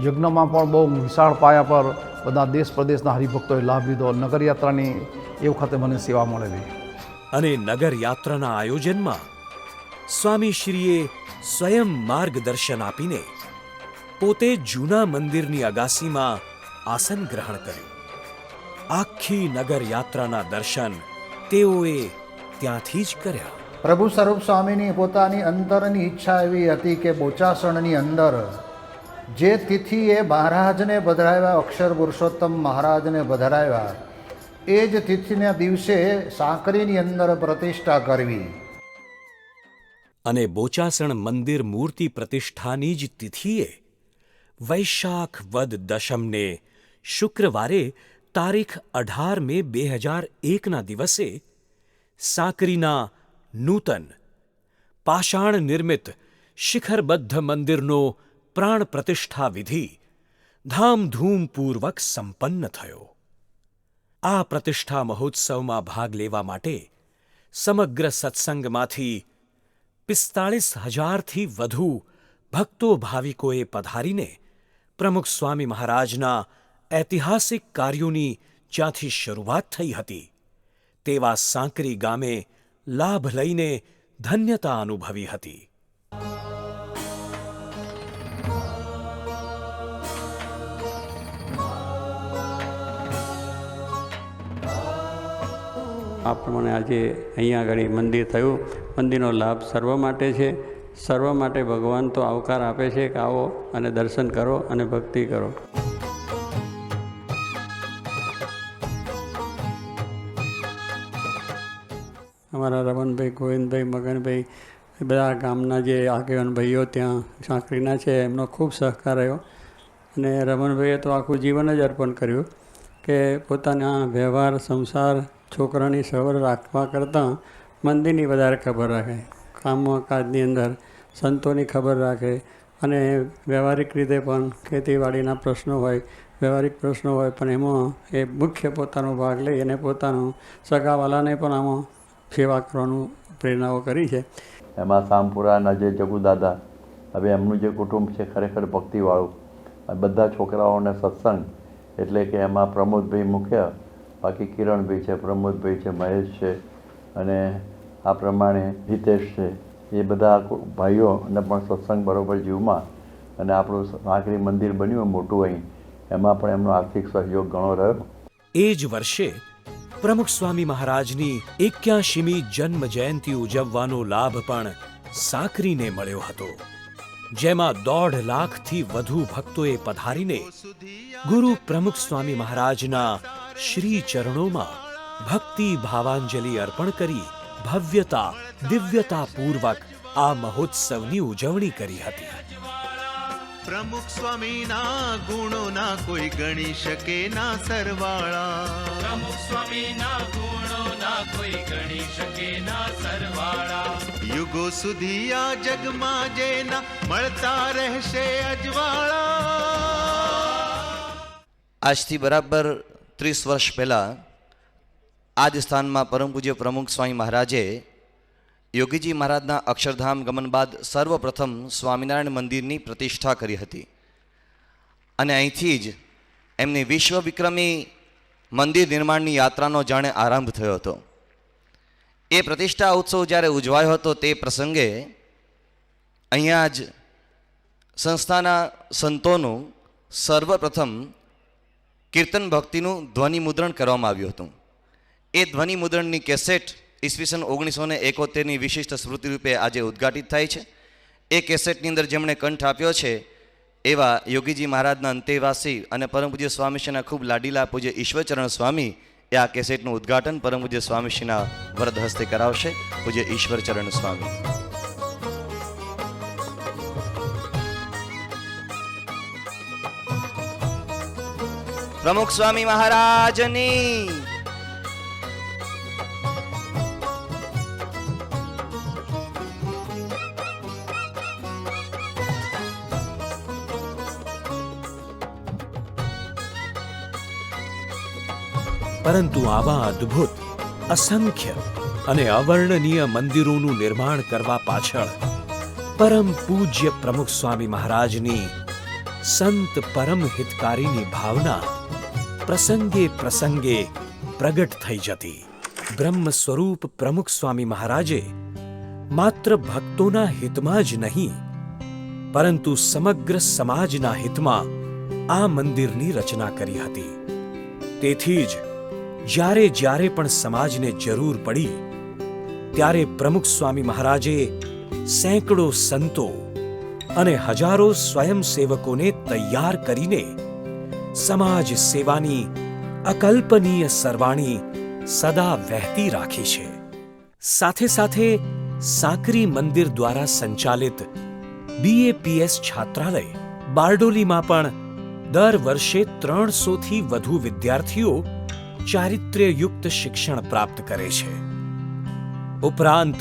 યજ્ઞમાં પણ બહુ વિશાળ પાયા પર બધા દેશ પ્રદેશના હરિભક્તોએ લાભ લીધો. નગરયાત્રાની એ વખતે મને સેવા મળેલી. અને નગરયાત્રાના આયોજનમાં સ્વામીશ્રીએ સ્વયં માર્ગદર્શન આપીને પોતે જૂના મંદિરની અગાસીમાં આસન ગ્રહણ કર્યું. આખી નગરયાત્રાના દર્શન તેઓએ ત્યાંથી જ કર્યા. પ્રભુ સ્વરૂપ સ્વામીની પોતાની અંતરની ઈચ્છા એવી હતી કે બોચાસણની અંદર જે તિથિએ મહારાજને પધરાવ્યા, અક્ષર પુરુષોત્તમ મહારાજને પધરાવ્યા, એ જ તિથિના દિવસે સાંકરીની અંદર પ્રતિષ્ઠા કરવી. અને બોચાસણ મંદિર મૂર્તિ પ્રતિષ્ઠાની જ તિથિએ વૈશાખ વદ દશમને શુક્રવારે તારીખ 18 મે 2001ના દિવસે સાંકરીના નૂતન પાષાણ નિર્મિત શિખરબદ્ધ મંદિરનો પ્રાણ પ્રતિષ્ઠા વિધિ ધામધૂમપૂર્વક સંપન્ન થયો. આ પ્રતિષ્ઠા મહોત્સવમાં ભાગ લેવા માટે સમગ્ર સત્સંગમાંથી 45,000થી વધુ ભક્તો ભાવિકોએ પધારીને પ્રમુખ સ્વામી મહારાજના ઐતિહાસિક કાર્યોની જ્યાંથી શરૂઆત થઈ હતી તેવા સાંકરી ગામે લાભ લઈને ધન્યતા અનુભવી હતી. આ પ્રમાણે આજે અહીંયા આગળ મંદિર થયું. મંદિરનો લાભ સર્વ માટે છે. સર્વ માટે ભગવાન તો આવકાર આપે છે કે આવો અને દર્શન કરો અને ભક્તિ કરો. અમારા રમણભાઈ, ગોવિંદભાઈ, મગનભાઈ, બધા ગામના જે આગેવાન ભાઈઓ ત્યાં સાંકરીના છે એમનો ખૂબ સહકાર રહ્યો. અને રમણભાઈએ તો આખું જીવન જ અર્પણ કર્યું કે પોતાના વ્યવહાર, સંસાર, છોકરાની સવર રાખવા કરતાં મંદિરની વધારે ખબર રાખે, કામકાજની અંદર સંતોની ખબર રાખે, અને વ્યવહારિક રીતે પણ ખેતીવાડીના પ્રશ્નો હોય, વ્યવહારિક પ્રશ્નો હોય, પણ એમાં એ મુખ્ય પોતાનો ભાગ લઈ અને પોતાનું સગાવાલાને પણ આમાં સેવા કરવાનું પ્રેરણાઓ કરી છે. એમાં સામપુરાના જે જગુદાદા, હવે એમનું જે કુટુંબ છે ખરેખર ભક્તિવાળું, બધા છોકરાઓને સત્સંગ, એટલે કે એમાં પ્રમોદભાઈ મુખ્ય, બાકી કિરણભાઈ છે, પ્રમોદભાઈ છે, મહેશ છે, અને આ પ્રમાણે હિતેશ છે. એ બધા ભાઈઓને પણ સત્સંગ બરોબર જીવમાં, અને આપણું સાંકરી મંદિર બન્યું મોટું અહીં, એમાં પણ એમનો આર્થિક સહયોગ ઘણો રહ્યો. એ જ વર્ષે પ્રમુખ સ્વામી મહારાજની 81મી જન્મ જયંતિ ઉજવવાનો લાભ પણ સાંકરીને મળ્યો હતો, જેમાં 1.5 લાખથી વધુ ભક્તોએ પધારીને ગુરુ પ્રમુખ સ્વામી મહારાજના શ્રી ચરણોમાં ભક્તિ ભાવાંજલિ અર્પણ કરી ભવ્યતા દિવ્યતા પૂર્વક આ મહોત્સવની ઉજવણી કરી હતી. પ્રમુખ સ્વામીના ગુણોના કોઈ ગણી શકે ના સરવાળા. પ્રમુખ સ્વામીના ગુણોના કોઈ ગણી શકે ના સરવાળા. યુગો સુધી આ જગમાં જેના મળતા રહેશે અજવાળા. આજથી બરાબર 30 વર્ષ પહેલાં આ જ સ્થાનમાં પરમ પૂજ્ય પ્રમુખ સ્વામી મહારાજે યોગીજી મહારાજના અક્ષરધામ ગમન બાદ સર્વપ્રથમ સ્વામિનારાયણ મંદિરની પ્રતિષ્ઠા કરી હતી. અને અહીંથી જ એમની વિશ્વ વિક્રમી મંદિર નિર્માણની યાત્રાનો જાણે આરંભ થયો હતો. એ પ્રતિષ્ઠા ઉત્સવ જ્યારે ઉજવાયો હતો તે પ્રસંગે અહીંયા જ સંસ્થાના સંતોનું સર્વપ્રથમ કીર્તન ભક્તિનું ધ્વનિ મુદ્રણ કરવામાં આવ્યું હતું. એ ધ્વનિ મુદ્રણની કેસેટ ઈસવીસન 1971ની વિશિષ્ટ સ્મૃતિ રૂપે આજે ઉદ્ઘાટિત થાય છે. એ કેસેટની અંદર જેમણે કંઠ આપ્યો છે એવા યોગીજી મહારાજના અંતેવાસી અને પરમ પૂજ્ય સ્વામીશ્રીના ખૂબ લાડીલા પૂજ્ય ઈશ્વરચરણ સ્વામી એ આ કેસેટનું ઉદ્ઘાટન પરમ પૂજ્ય સ્વામીશ્રીના વરદ હસ્તે કરાવશે. પૂજ્ય ઈશ્વરચરણ સ્વામી. પ્રમુખ સ્વામી મહારાજની પરંતુ આવા અદ્ભુત, અસંખ્ય અને અવર્ણનીય મંદિરોનું નિર્માણ કરવા પાછળ પરમ પૂજ્ય પ્રમુખ સ્વામી મહારાજની સંત પરમ હિતકારીની ભાવના પ્રસંગે પ્રસંગે પ્રગટ થઈ જતી. બ્રહ્મ સ્વરૂપ પ્રમુખ સ્વામી મહારાજે માત્ર ભક્તોના હિતમાં જ નહીં, પરંતુ સમગ્ર સમાજના હિતમાં આ મંદિરની રચના કરી હતી. તેથી જ જ્યારે જ્યારે પણ સમાજને જરૂર પડી ત્યારે પ્રમુખ સ્વામી મહારાજે સેંકડો સંતો અને હજારો સ્વયંસેવકોને તૈયાર કરીને સમાજ સેવાની અકલ્પનીય સરવાણી સદા વહેતી રાખી છે. સાથે સાથે સાંકરી મંદિર દ્વારા સંચાલિત BAPS છાત્રાલય બારડોલીમાં પણ દર વર્ષે 300થી વધુ વિદ્યાર્થીઓ ચારિત્ર્યયુક્ત શિક્ષણ પ્રાપ્ત કરે છે. ઉપરાંત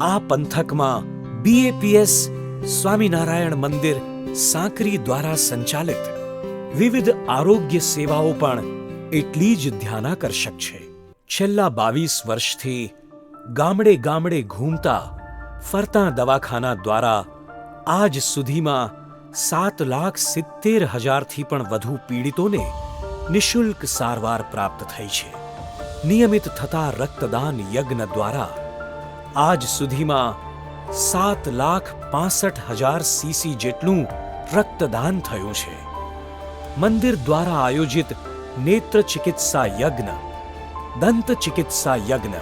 આ પંથકમાં BAPS સ્વામિનારાયણ મંદિર સાંકરી દ્વારા સંચાલિત વિવિધ આરોગ્ય સેવાઓ પણ એટલી જ ધ્યાનાકર્ષક છે. છેલ્લા 22 વર્ષથી ગામડે ગામડે ઘૂમતા ફરતા દવાખાના દ્વારા આજ સુધીમાં 7,70,000થી પણ વધુ પીડિતોને નિઃશુલ્ક સારવાર પ્રાપ્ત થઈ છે. નિયમિત થતા રક્તદાન યજ્ઞ દ્વારા આજ સુધીમાં 7,65,000 cc જેટલું રક્તદાન થયું છે. મંદિર દ્વારા આયોજિત નેત્ર ચિકિત્સા યજ્ઞ, દંત ચિકિત્સા યજ્ઞ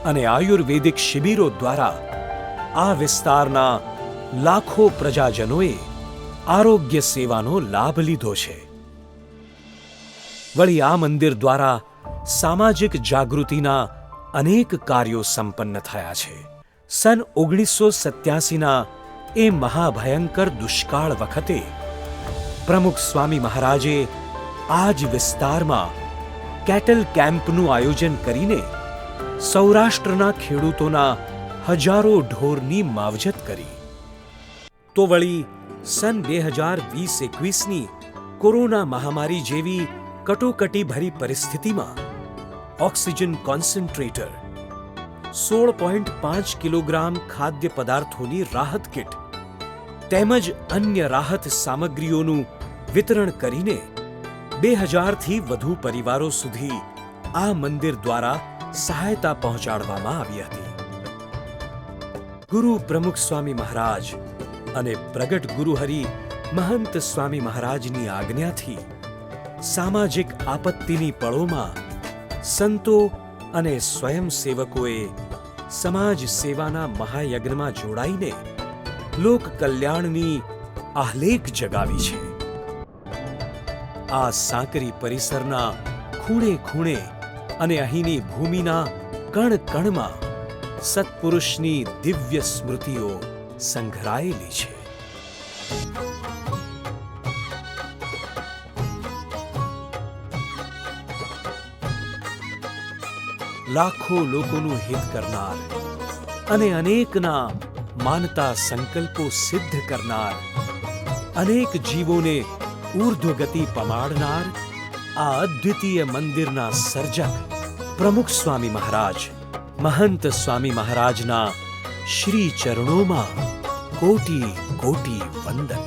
અને આયુર્વેદિક શિબિરો દ્વારા આ વિસ્તારના લાખો પ્રજાજનોએ આરોગ્ય સેવાનો લાભ લીધો છે. વળી આ મંદિર દ્વારા સામાજિક જાગૃતિના અનેક કાર્યો સંપન્ન થયા છે. સન 1987ના એ મહાભયંકર દુષ્કાળ વખતે પ્રમુખ સ્વામી મહારાજે આ જ વિસ્તારમાં કેટલ કેમ્પનું આયોજન કરીને સૌરાષ્ટ્રના ખેડૂતોના હજારો ઢોરની માવજત કરી. તો વળી સન 2020-21ની કોરોના મહામારી જેવી કટોકટીભરી પરિસ્થિતિમાં ઓક્સિજન કોન્સન્ટ્રેટર, 16.5 કિલોગ્રામ ખાદ્ય પદાર્થોની રાહત કિટ તેમજ અન્ય રાહત સામગ્રીઓનું વિતરણ કરીને 2000થી વધુ પરિવારો સુધી આ મંદિર દ્વારા સહાયતા પહોંચાડવામાં આવી હતી. ગુરુ પ્રમુખ સ્વામી મહારાજ અને પ્રગટ ગુરુહરિ મહંત સ્વામી મહારાજની આજ્ઞાથી સામાજિક આપત્તિની પળોમાં સંતો અને સ્વયંસેવકોએ સમાજ સેવાના મહાયજ્ઞમાં જોડાઈને લોક કલ્યાણની આહ્લેખ જગાવી છે. આ સાંકરી પરિસરના ખૂણે ખૂણે અને અહીંની ભૂમિના કણ કણમાં સત્પુરુષની દિવ્ય સ્મૃતિઓ સંઘરાયેલી છે. લાખો લોકોનું હિત કરનાર અને અનેકના માનતા સંકલ્પો સિદ્ધ કરનાર, અનેક જીવોને ઊર્ધ્વગતિ પમાડનાર આ અદ્વિતીય મંદિરના સર્જક પ્રમુખ સ્વામી મહારાજ, મહંત સ્વામી મહારાજના શ્રી ચરણોમાં કોટી કોટી વંદન.